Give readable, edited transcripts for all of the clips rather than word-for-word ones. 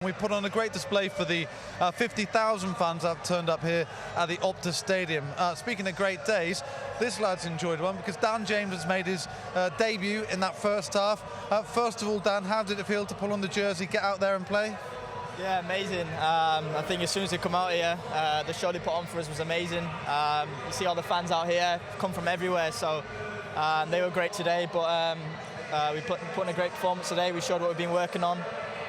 We put on a great display for the 50,000 fans that have turned up here at the Optus Stadium. Speaking of great days, this lad's enjoyed one because Dan James has made his debut in that first half. First of all, Dan, how did it feel to pull on the jersey, get out there and play? Yeah, amazing. I think as soon as we come out here, the show they put on for us was amazing. You see all the fans out here come from everywhere, so they were great today. But we put in a great performance today. We showed what we've been working on.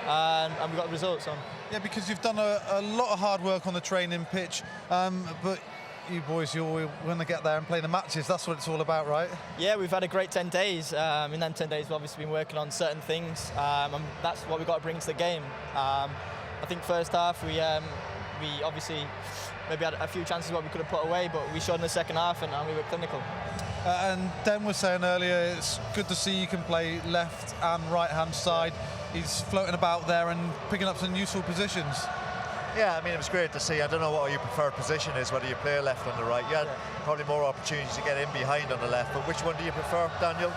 And we got the results on. Yeah, because you've done a lot of hard work on the training pitch, but you boys, you're going to get there and play the matches. That's what it's all about, right? Yeah, we've had a great 10 days. In them 10 days, we've obviously been working on certain things, and that's what we've got to bring to the game. I think first half, we obviously maybe had a few chances what we could have put away, but we showed in the second half, and we were clinical. And Den was saying earlier, it's good to see you can play left and right-hand side. He's floating about there and picking up some useful positions. Yeah, I mean, it was great to see. I don't know what your preferred position is, whether you play left on the right. You had probably more opportunities to get in behind on the left, but which one do you prefer, Daniel?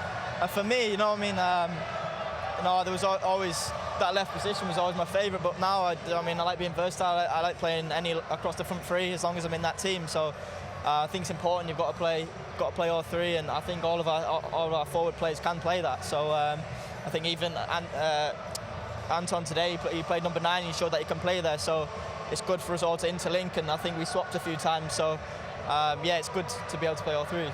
For me, you know what I mean, there was always, that left position was always my favourite, but now, I mean, I like being versatile. I like playing across the front three as long as I'm in that team. So I think it's important. You've got to play all three, and I think all of our forward players can play that. So I think even Anton today, he played number 9. He showed that he can play there. So it's good for us all to interlink, and I think we swapped a few times. So yeah, it's good to be able to play all three.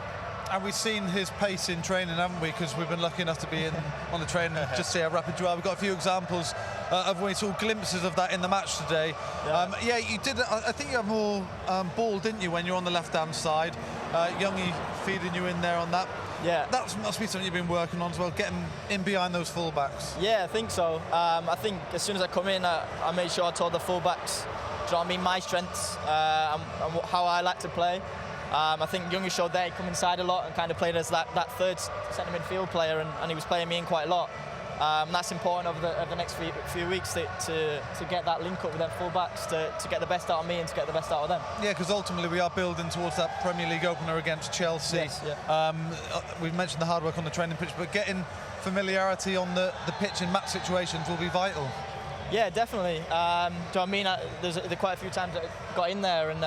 And we've seen his pace in training, haven't we? Because we've been lucky enough to be on the train and just see how rapid you are. We've got a few examples of when we saw glimpses of that in the match today. Yeah, you did. I think you had more ball, didn't you, when you're on the left-hand side? Youngie feeding you in there on that. Yeah. That must be something you've been working on as well, getting in behind those full-backs. Yeah, I think so. I think as soon as I come in, I made sure I told the full-backs, do you know what I mean, my strengths and how I like to play. I think Youngie showed there, he come inside a lot and kind of played as that third centre midfield player, and he was playing me in quite a lot. That's important over the next few weeks to get that link up with them full-backs, to get the best out of me and to get the best out of them. Yeah, because ultimately we are building towards that Premier League opener against Chelsea. Yes, yeah. We've mentioned the hard work on the training pitch, but getting familiarity on the pitch in match situations will be vital. Yeah, definitely. Do you know what I mean? There's quite a few times that I got in there, and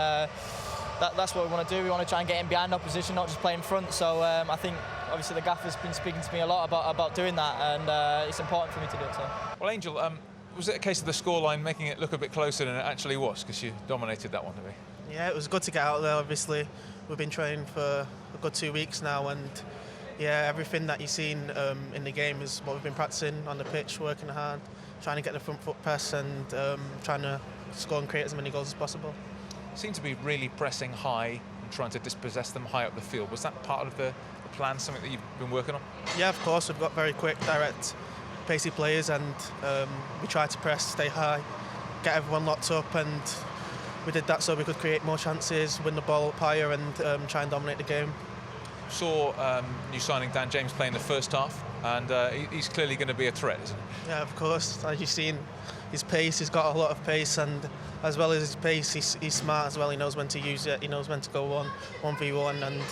that's what we want to do. We want to try and get in behind opposition, not just play in front. So I think obviously the gaffer's been speaking to me a lot about doing that, and it's important for me to do it. So. Well, Angel, was it a case of the scoreline making it look a bit closer than it actually was, because you dominated that one, didn't we? Yeah, it was good to get out there. Obviously, we've been training for a good 2 weeks now, and yeah, everything that you've seen in the game is what we've been practicing on the pitch, working hard, trying to get the front foot press, and trying to score and create as many goals as possible. Seemed to be really pressing high and trying to dispossess them high up the field. Was that part of the plan, something that you've been working on? Yeah, of course. We've got very quick, direct, pacey players, and we try to press, stay high, get everyone locked up, and we did that so we could create more chances, win the ball up higher, and try and dominate the game. Saw new signing Dan James play in the first half, and he's clearly going to be a threat, isn't he? Yeah, of course. As you've seen, his pace, he's got a lot of pace, and as well as his pace, he's smart as well. He knows when to use it, he knows when to go 1v1, and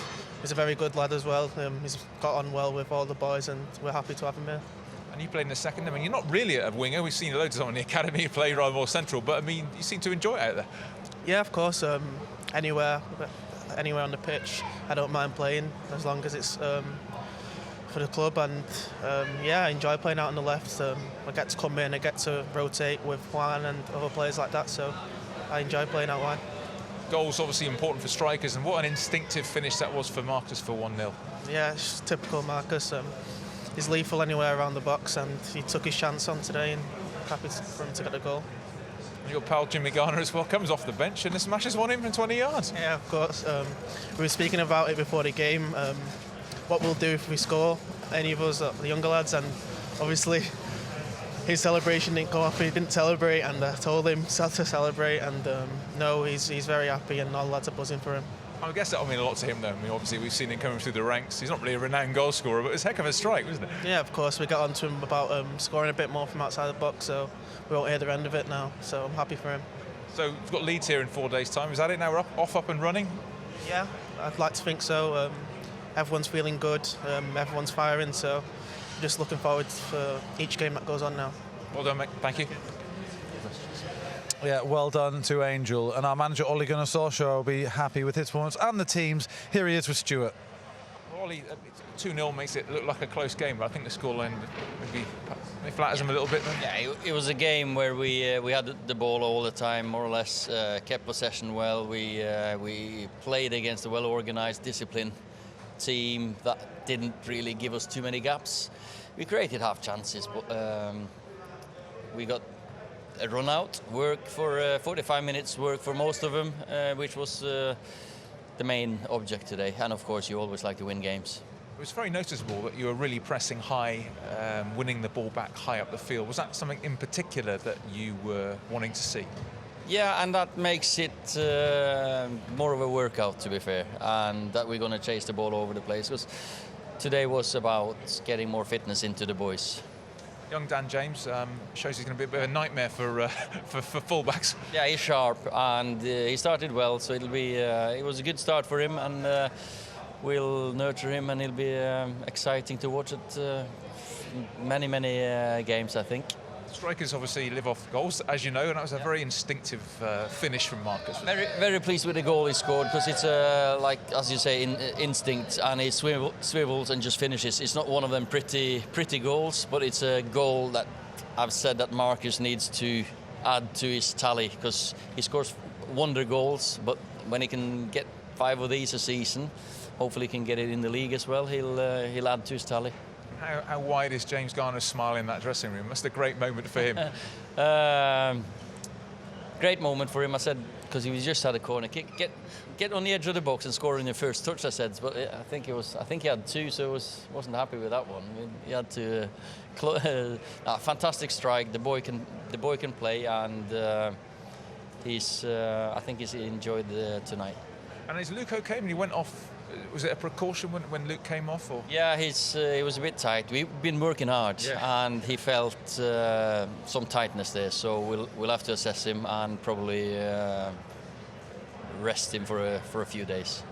he's a very good lad as well. He's got on well with all the boys, and we're happy to have him here. And you played in the second. I mean, you're not really a winger. We've seen loads of someone in the academy play rather more central, but I mean, you seem to enjoy it out there. Yeah, of course. Anywhere on the pitch, I don't mind playing as long as it's for the club, and yeah, I enjoy playing out on the left. I get to come in, I get to rotate with Juan and other players like that, so I enjoy playing out wide. Goals obviously important for strikers, and what an instinctive finish that was for Marcus for 1-0. Yeah, it's typical Marcus. He's lethal anywhere around the box, and he took his chance on today, and happy for him to get the goal. And your pal Jimmy Garner as well comes off the bench and smashes one in from 20 yards. Yeah, of course. We were speaking about it before the game. What we'll do if we score, any of us, the younger lads, and obviously his celebration didn't go off, he didn't celebrate, and I told him to celebrate, and no, he's very happy, and all the lads are buzzing for him. I guess that'll mean a lot to him though. I mean, obviously we've seen him coming through the ranks. He's not really a renowned goal scorer, but it was a heck of a strike, wasn't it? Yeah, of course. We got on to him about scoring a bit more from outside the box, so we won't hear the end of it now, so I'm happy for him. So we've got Leeds here in 4 days' time. Is that it now? We're up and running? Yeah, I'd like to think so. Everyone's feeling good, everyone's firing, so just looking forward for each game that goes on now. Well done, mate. Thank you. Yeah, well done to Angel. And our manager, Ole Gunnar Solskjaer, will be happy with his performance and the team's. Here he is with Stuart. Ollie, 2-0 makes it look like a close game, but I think the scoreline maybe flatters him a little bit. Then. Yeah, it was a game where we had the ball all the time, more or less, kept possession well. We played against a well-organized, disciplined team that didn't really give us too many gaps. We created half chances, but we got a run out, work for 45 minutes, work for most of them, which was the main object today. And of course, you always like to win games. It was very noticeable that you were really pressing high, winning the ball back high up the field. Was that something in particular that you were wanting to see? Yeah, and that makes it more of a workout, to be fair, and that we're going to chase the ball over the place. Because today was about getting more fitness into the boys. Young Dan James shows he's going to be a bit of a nightmare for fullbacks. Yeah, he's sharp, and he started well, so it'll be. It was a good start for him, and we'll nurture him, and it'll be exciting to watch it many games, I think. Strikers obviously live off goals, as you know, and that was a very instinctive finish from Marcus. Very pleased with the goal he scored, because it's like, as you say, instinct, and he swivels and just finishes. It's not one of them pretty goals, but it's a goal that I've said that Marcus needs to add to his tally, because he scores wonder goals, but when he can get 5 of these a season, hopefully he can get it in the league as well. He'll add to his tally. How wide is James Garner's smile in that dressing room? That's a great moment for him. Great moment for him, I said, because he just had a corner kick. Get on the edge of the box and score in the first touch, I said. But I think he had 2, so wasn't happy with that one. I mean, he had to fantastic strike. The boy can play, and I think he's enjoyed tonight. And is Luke okay? I mean, he went off. Was it a precaution when Luke came off? Or? Yeah, he was a bit tight. We've been working hard, and he felt some tightness there. So we'll have to assess him and probably rest him for a few days.